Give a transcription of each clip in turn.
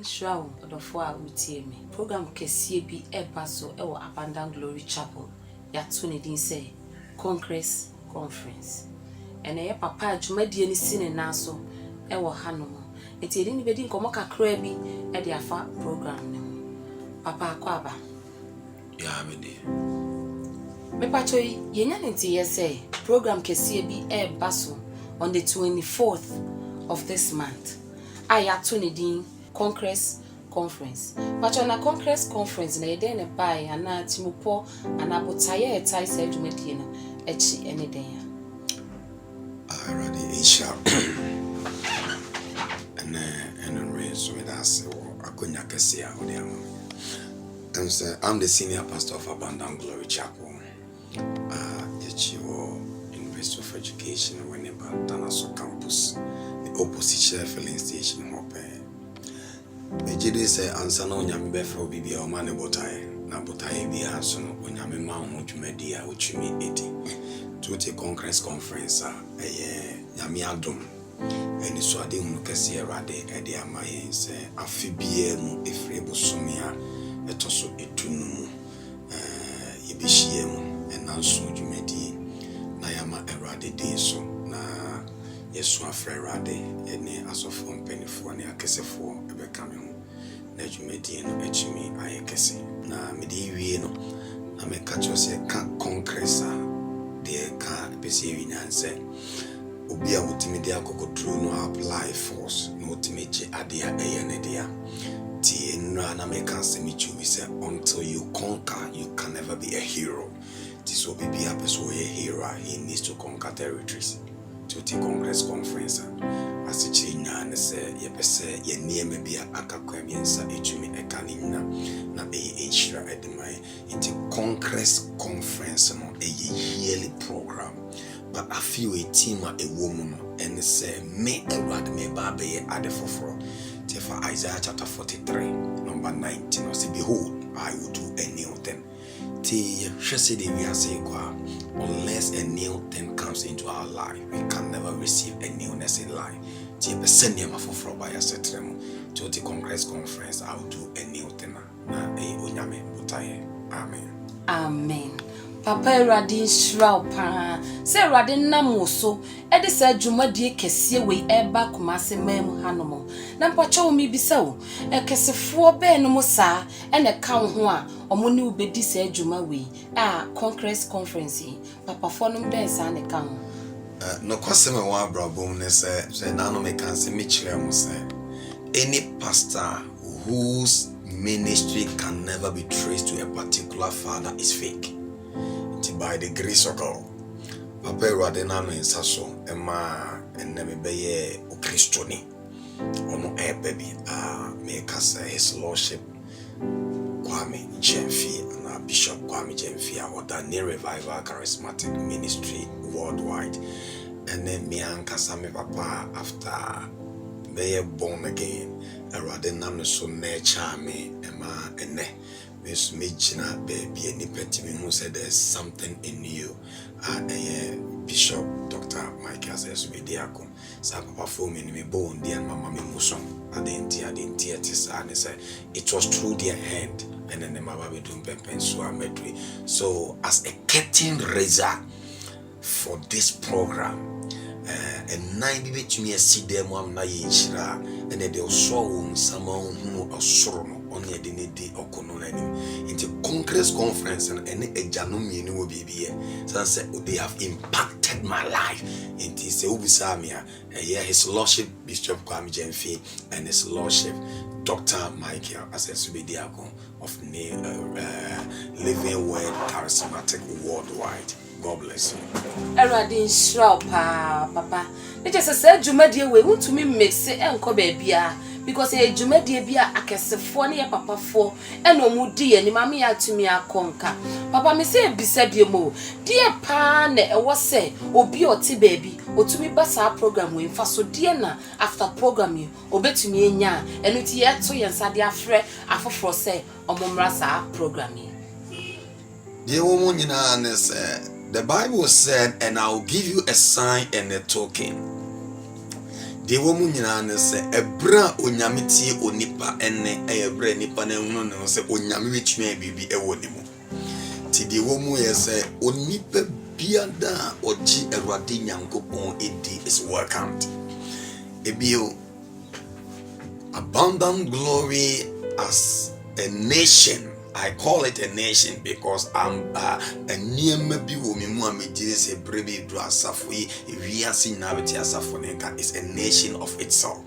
Shroud of 4 UTM. Program Kesibi Ebaso Ewa Abundant Glory Chapel. Yatunidin say Congress Conference. And a papa Jumadi any sin and naso Ewa Hanumo. It's a didn't be Komoka Krabi at the Afa program. Papa Kwaba. Yamidi. Me pachoy yenyanti yese program Kesibi Ebaso on the 24th of this month. Ayatunidin Congress Conference. Pachona Congress Conference na yede ne bai ana timupo ana botaye etai se adwumadi no echi ene den ya. Already insha. And raise with us or akonya kese a ode am. And so I'm the senior pastor of Abundant Glory Chapel. University of Education whenever Danaso campus, the opposite filling station hope. Ejide say ansa na onyame befro bibia o mane botae na botae bia so no onyame ma ho dwumadi a otwumi edi to the Congress Conference nyame adom eni so ade hunu kase erade ede amaye se afibia mu efrebo somia etoso etunu mu yebihie mu enanso dwumadi na yama erade de so na yesu afre erade eni asofo mpenifo ne akesefo ebekame ho na dwumadi no echimi ayekese na mede wie no na meka se ka congress de ka pese winanse obi a wotimi de akokodru no apply force no ultimate adea eyene dia ti enra na meka se mi chubi se until you conquer you can never be a hero. This will be a person a hero. He needs to conquer territories to the Congress Conference. As a China and say, Yepese, ye near me be a akakwemiensa, echumi ekanina, na inshira edemai, into Congress Conference, no a yearly program. But I feel a team a woman and say, me a rad me babe at the forefront. Therefore, Isaiah chapter 43, number 19, or say, behold, I will do a new thing. Unless a new thing comes into our life, we can never receive a newness in life. To the Congress Conference, I will do a new thing. Amen. Amen. Papa Radin Shroud pa se Radin namoso e de sa dwumadi kese we eba kumase mem hanomo na mpacho mi bisa wo e kesefo be no mo sa e ne ka ho a omo ne ubedi sa dwuma we Congress Conference papa fo no be sa ne ka ho no kwase me wa brabom ne se na no me kan se me kire mo se any pastor whose ministry can never be traced to a particular father is fake. By the grace of God, Papa Radena no insaso ema eneme beye o Christoni ono baby make us his lordship Kwame Jemfi and Bishop Kwame Jemfi or the New Revival Charismatic Ministry worldwide, and then me and Kasame Papa after beye born again Radena no so nature me ema ene Miss Mijina baby any petty who said there's something in you. Bishop Dr. Michael says with Diaco. So Papa for me born dear Mamma Muson. I didn't and say it was through their hand and then the Mama be doing pencil medley. So as a curtain raiser for this program. And 9 bit me a see them one na yishra and then they'll show someone who are sorrow on the day or cononani into Congress Conference and any janumi will be here. So I said they have impacted my life. It is a Ubisamia, his lordship Bishop Kwame Jemfi and his lordship Dr. Michael Asesubediago of Living Word Charismatic Worldwide. God bless you. Radin Shroud pa papa it just say dwumadi we want to me mix e enko baabia because e dwumadi bia akesefo ne papa fo e no mu di ani mama ya tumi akonka papa me say bisa biemo die pa na e wo say obi oti baabi otumi basa program we mfa so die na after program you obetumi enya enu ti ye to yensa de afre afoforo say omomra sa program you the woman nyina say the Bible said, and I will give you a sign and a token. de wo mu nyina ne se ebra onyame tie onipa ene ebra nipa na hunu ne se onyame betumi bibi ewo ne mu ti de wo mu ye se onipa biada oji Awurade Nyankopon edi is welcomed. Ebio abundant glory as a nation. I call it a nation because I'm a niyama bi wo me mu amejire se brebe do asafo yi wiase nyabeti asafo nka is a nation of itself.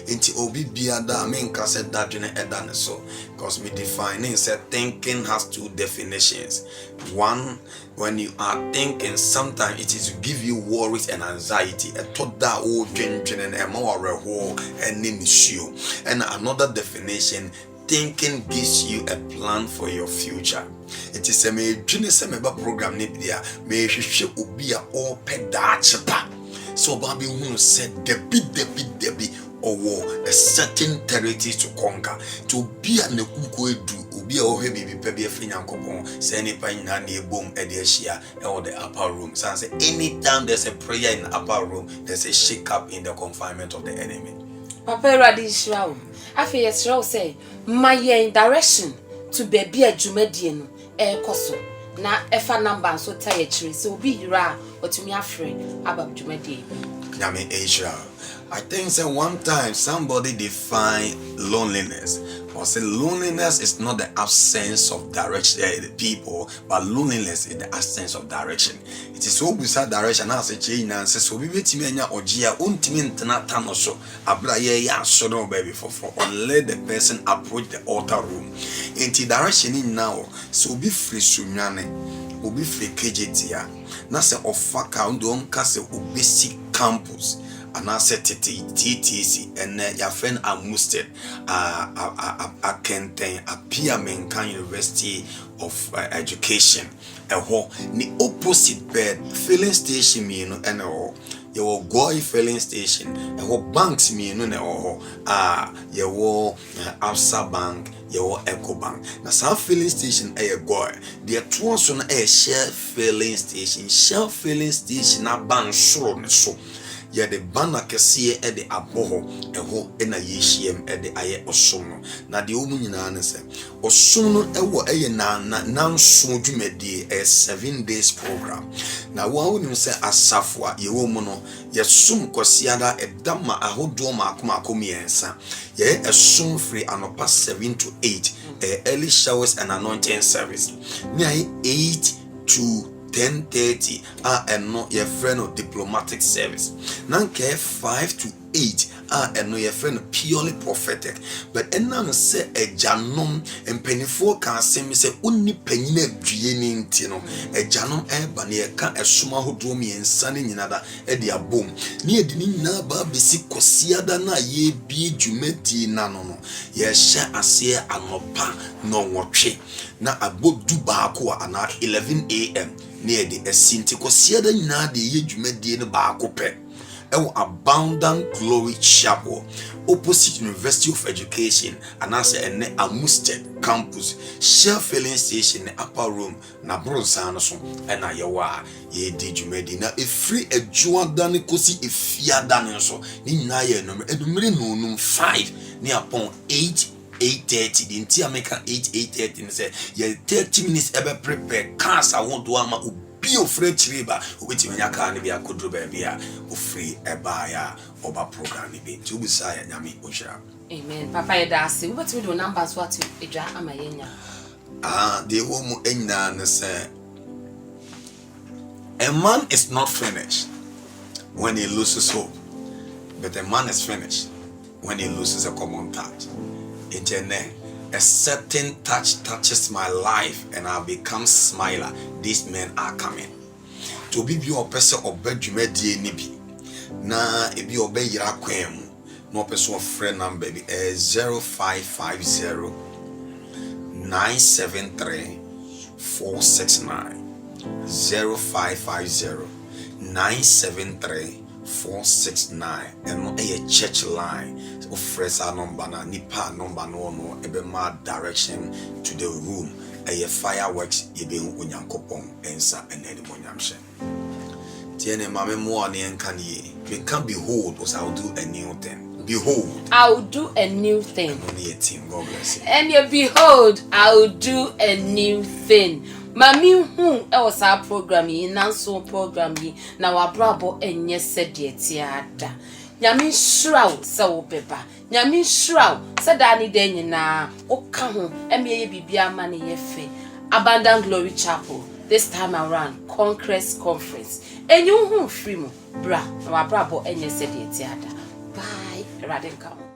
Enti obi biada menka se dadwene eda ne so because me defining say thinking has two definitions. One, when you are thinking, sometimes it is to give you worries and anxiety. A thought that oh and and another definition, thinking gives you a plan for your future. It is a me program nibia me ubi a all pedachepa. So baby who said debi or a certain territory to conquer. To be an ekuko do be a baby pebi Nyankopon say any pine na boom ediashia or the upper room. So say anytime there's a prayer in the upper room, there's a shake up in the confinement of the enemy. Papa Radishraw. Afi yesraw say my direction to baby adwumadie no koso na efa number so tie chiri so obi hira otumi afre aba adwumadie. Nyame Israel. I think say one time somebody defined loneliness or say loneliness is not the absence of direction people, but loneliness is the absence of direction. It is so beside direction as a chain and says so we betimenya ojia untimi ntena tano so abra ye ya so no baby for or let the person approach the altar room. Into direction in now so be free sunyane obi free kejetia na se ofaka ndo onka se obesi campus and I said TTC and your friend Amusted a Kenten a Piamenkan University of Education a whole the opposite bed filling station me and all your Goy filling station a whole banks me no your Absa Bank your Echo Bank na some filling station a Goy the two on a share filling station a ban so ya de bana kese e de aboho eho e na yehiem e de aye osom no na de omu nyina ne se osom no ewo eye na nso dwumadi 7 days program na wo nim se asafo a ye wo mu no ye som kwasiada edama ahodo ma akomiensa ye esom free anopa 7 to 8 early showers and anointing service ni 8 to 10:30 and no your friend of diplomatic service. Nanke 5 to 8 and no your friend purely prophetic. But enam say a janom and penny4 can say me say only penny dreaming tino a janom bania can a suma who drew me and sunny in another at their boom. Near the nina babisi kosiada na ye be jumeti nanono. Ye share a seer anopa no watche. Na above do bako at 11 a.m. near the Esinti Kosiada na the Yejumedi in the Bakope. Abundant Glory Chapel, opposite University of Education, and answer a Amusted campus, share filling station, upper room, na Bronsanoson, and Ayawa, ye did you medina a free a Jordan Kosi if Fia Danielson, ni Naya number, and 5 near upon 8:30 the entire maker 8:30 say ye 30 minutes ever prepare cars I want to ama be afraid riba which when yaka ni be akodro ba bia free eba ya oba program ni be to bisa ya nyame ohira. Amen. Papa yeda ase we betimi do numbers what edwa ama yenya the woman enya na say a man is not finished when he loses hope, but a man is finished when he loses a common touch. A certain touch touches my life and I become smiler. These men are coming. To be your person of bedroom nibi. Na ebi obe yira kwem. No person of friend number 0550 973 469 0550 973 469 and a church line of fresh number na nipa number no ebe ma direction to the room a fireworks ebe onyankopon ensa enedi monyamhye tiene mame mo ani enka nie We can't behold, because I'll do a new thing. Behold, I'll do a new thing. only a team. God bless you. And you behold, I'll do a new thing. Mami hu was our program yi nanso program yi na wabrabo enye sede tiada. Nyame shraw se wo beba. Nyame shraw se da ni de nyina wo ka ho emeye bibia ma ne yefe. Abundant Glory Chapel this time around Congress Conference. Enyu hu free mu bra na wabrabo enye sede tiada. Bye. Radin come.